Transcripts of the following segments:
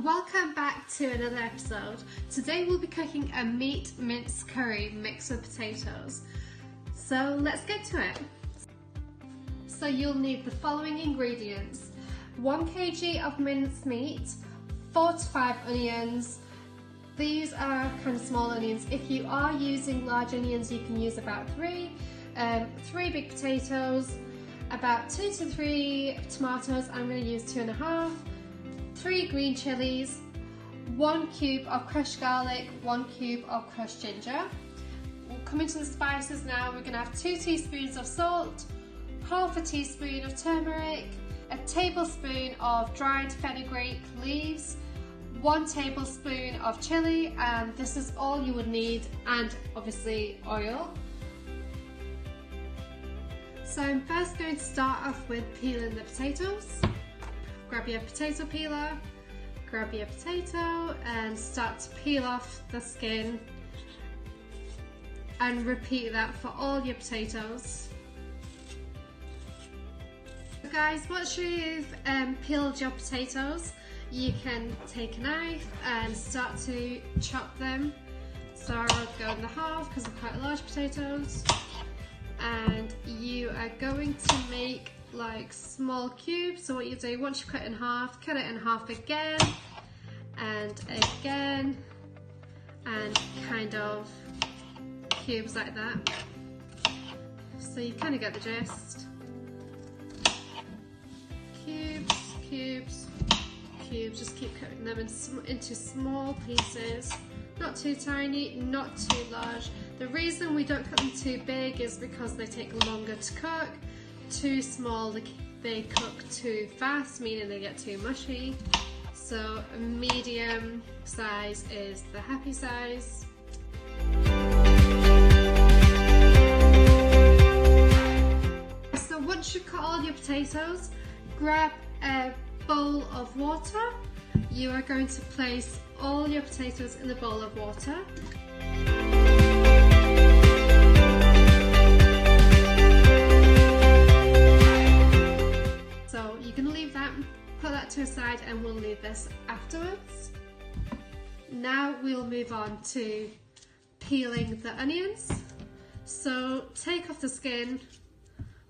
Welcome back to another episode. Today we'll be cooking a meat mince curry mixed with potatoes. So let's get to it. So you'll need the following ingredients: 1 kg of minced meat, 4 to 5 onions. These are kind of small onions. If you are using large onions, you can use about 3. 3 big potatoes, about 2 to 3 tomatoes. I'm going to use 2.5. 3 green chilies, 1 cube of crushed garlic, 1 cube of crushed ginger. We'll come into the spices now. We're going to have 2 teaspoons of salt, half a teaspoon of turmeric, a tablespoon of dried fenugreek leaves, 1 tablespoon of chili, and this is all you would need, and obviously oil. So I'm first going to start off with peeling the potatoes. Grab your potato peeler, grab your potato and start to peel off the skin, and repeat that for all your potatoes. So guys, once you've peeled your potatoes, you can take a knife and start to chop them. So I'll go in the half because they're quite large potatoes, and you are going to make like small cubes. So what you do, once you cut it in half again and again, and kind of cubes like that. So you kind of get the gist. Cubes, cubes, cubes. Just keep cutting them into small pieces. Not too tiny, not too large. The reason we don't cut them too big is because they take longer to cook. Too small, they cook too fast, meaning they get too mushy. So a medium size is the happy size. So once you've cut all your potatoes, grab a bowl of water. You are going to place all your potatoes in the bowl of water. Put that to a side and we'll leave this afterwards. Now we'll move on to peeling the onions. So take off the skin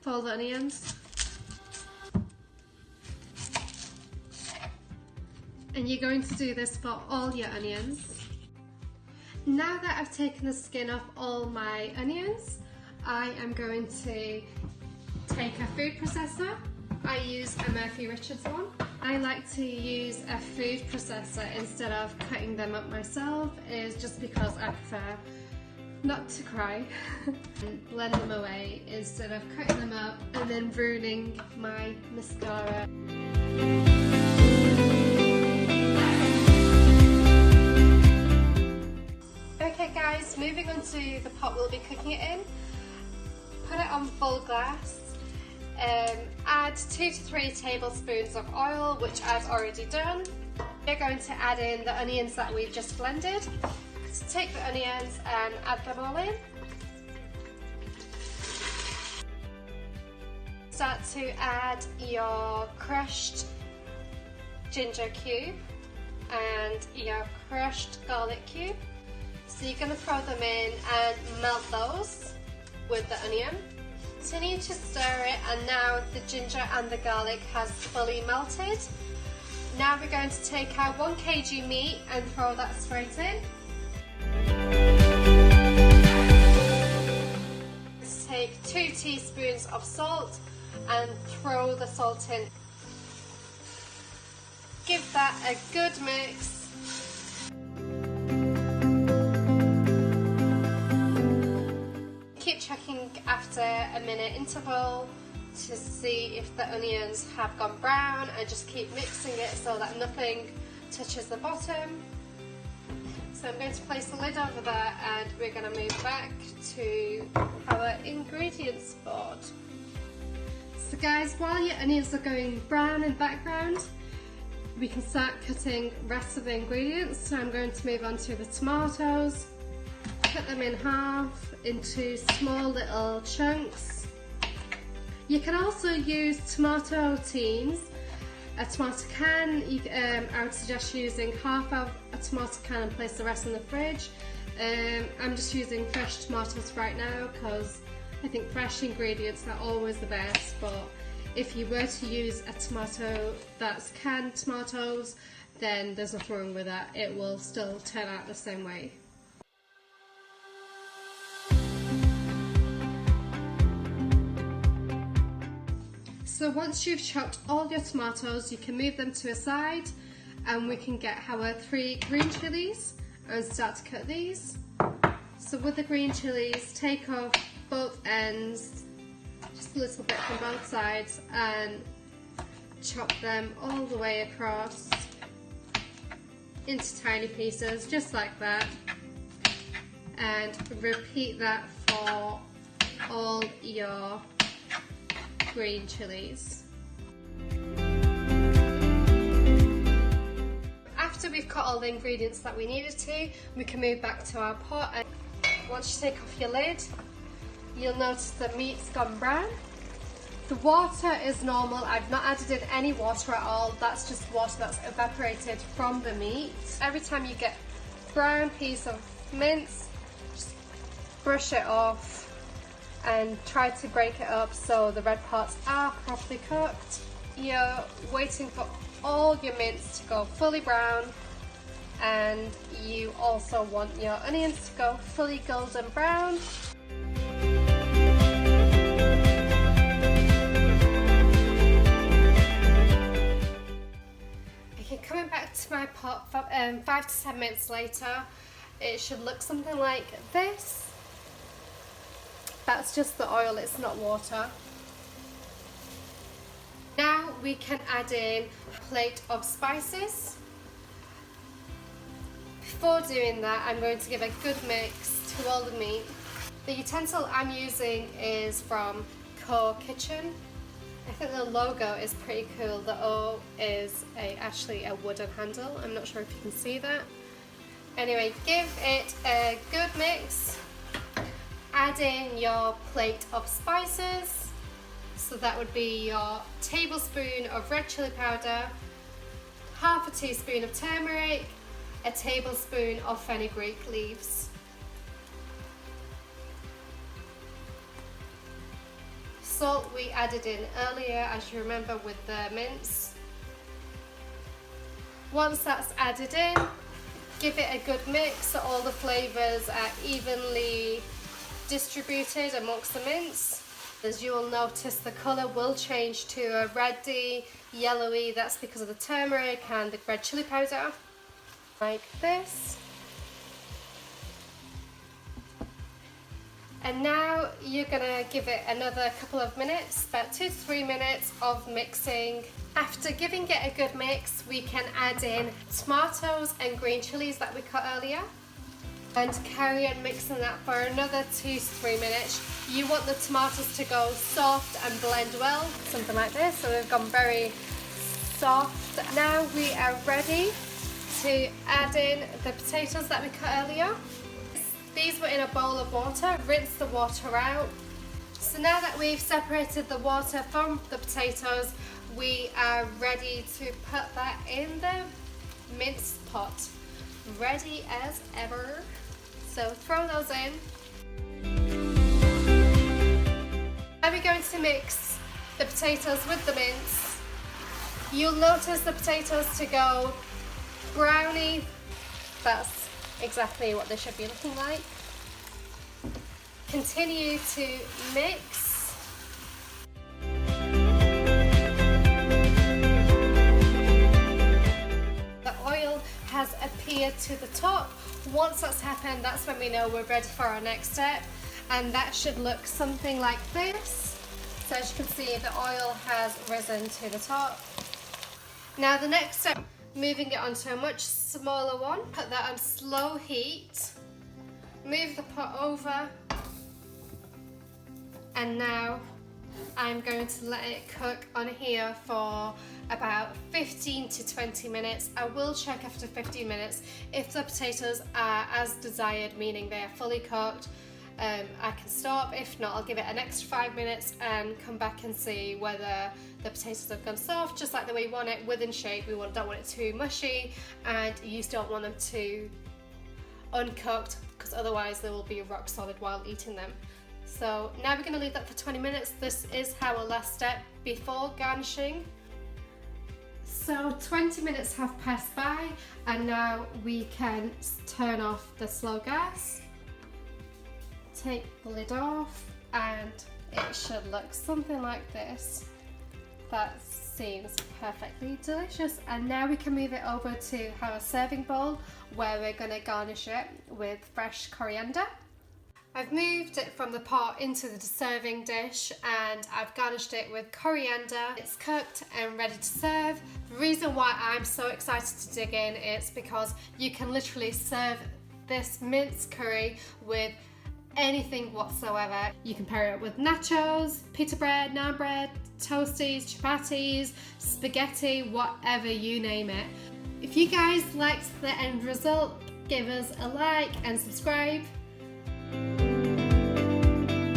for all the onions. And you're going to do this for all your onions. Now that I've taken the skin off all my onions, I am going to take a food processor. I use a Murphy Richards one. I like to use a food processor instead of cutting them up myself, is just because I prefer not to cry and blend them away instead of cutting them up and then ruining my mascara. Okay guys, moving on to the pot we'll be cooking it in. Put it on full glass. Add 2 to 3 tablespoons of oil, which I've already done. We're going to add in the onions that we've just blended. So take the onions and add them all in. Start to add your crushed ginger cube and your crushed garlic cube. So you're going to throw them in and melt those with the onion. Continue to stir it, and now the ginger and the garlic has fully melted. Now we're going to take our 1 kg meat and throw that straight in. Let's take 2 teaspoons of salt and throw the salt in. Give that a good mix. Keep checking after a minute interval to see if the onions have gone brown, and just keep mixing it so that nothing touches the bottom. So I'm going to place the lid over there and we're going to move back to our ingredients board. So guys, while your onions are going brown in the background, we can start cutting the rest of the ingredients. So I'm going to move on to the tomatoes. Cut them in half into small little chunks. You can also use tomato tins a tomato can, I would suggest using half of a tomato can and place the rest in the fridge. I'm just using fresh tomatoes right now because I think fresh ingredients are always the best, but if you were to use a tomato that's canned tomatoes, then there's nothing wrong with that. It will still turn out the same way. So once you've chopped all your tomatoes, you can move them to a side and we can get our 3 green chilies and start to cut these. So with the green chilies, take off both ends, just a little bit from both sides, and chop them all the way across into tiny pieces, just like that. And repeat that for all your green chilies. After we've cut all the ingredients that we needed to, we can move back to our pot, and once you take off your lid, you'll notice the meat's gone brown. The water is normal. I've not added in any water at all. That's just water that's evaporated from the meat. Every time you get a brown piece of mince, just brush it off and try to break it up so the red parts are properly cooked. You're waiting for all your mince to go fully brown, and you also want your onions to go fully golden brown. Okay, coming back to my pot 5 to 10 minutes later, it should look something like this. That's just the oil, it's not water. Now we can add in a plate of spices. Before doing that, I'm going to give a good mix to all the meat. The utensil I'm using is from Core Kitchen. I think the logo is pretty cool. The O is actually a wooden handle. I'm not sure if you can see that. Anyway, give it a good mix. Add in your plate of spices. So that would be your tablespoon of red chili powder, half a teaspoon of turmeric, a tablespoon of fenugreek leaves. Salt we added in earlier, as you remember, with the mince. Once that's added in, give it a good mix so all the flavours are evenly distributed amongst the mince. As you will notice, the colour will change to a reddy, yellowy. That's because of the turmeric and the red chili powder. Like this. And now you're gonna give it another couple of minutes, about 2 to 3 minutes of mixing. After giving it a good mix, we can add in tomatoes and green chilies that we cut earlier, and carry on mixing that for another 2 to 3 minutes. You want the tomatoes to go soft and blend well, something like this. So they've gone very soft. Now we are ready to add in the potatoes that we cut earlier. These were in a bowl of water. Rinse the water out. So now that we've separated the water from the potatoes, we are ready to put that in the mince pot. Ready as ever. So throw those in. Now we're going to mix the potatoes with the mince. You'll notice the potatoes to go browny. That's exactly what they should be looking like. Continue to mix. The oil has appeared to the top. Once that's happened, that's when we know we're ready for our next step, and that should look something like this. So as you can see, the oil has risen to the top. Now the next step, moving it onto a much smaller one. Put that on slow heat. Move the pot over. And now I'm going to let it cook on here for about 15 to 20 minutes. I will check after 15 minutes if the potatoes are as desired, meaning they are fully cooked, I can stop. If not, I'll give it an extra 5 minutes and come back and see whether the potatoes have gone soft, just like the way you want it, within shape. We don't want it too mushy, and you just don't want them too uncooked, because otherwise they will be rock solid while eating them. So now we're going to leave that for 20 minutes. This is our last step before garnishing. So 20 minutes have passed by, and now we can turn off the slow gas, take the lid off, and it should look something like this. That seems perfectly delicious. And now we can move it over to our serving bowl, where we're going to garnish it with fresh coriander. I've moved it from the pot into the serving dish, and I've garnished it with coriander. It's cooked and ready to serve. The reason why I'm so excited to dig in is because you can literally serve this mince curry with anything whatsoever. You can pair it with nachos, pita bread, naan bread, toasties, chapatis, spaghetti, whatever, you name it. If you guys liked the end result, give us a like and subscribe.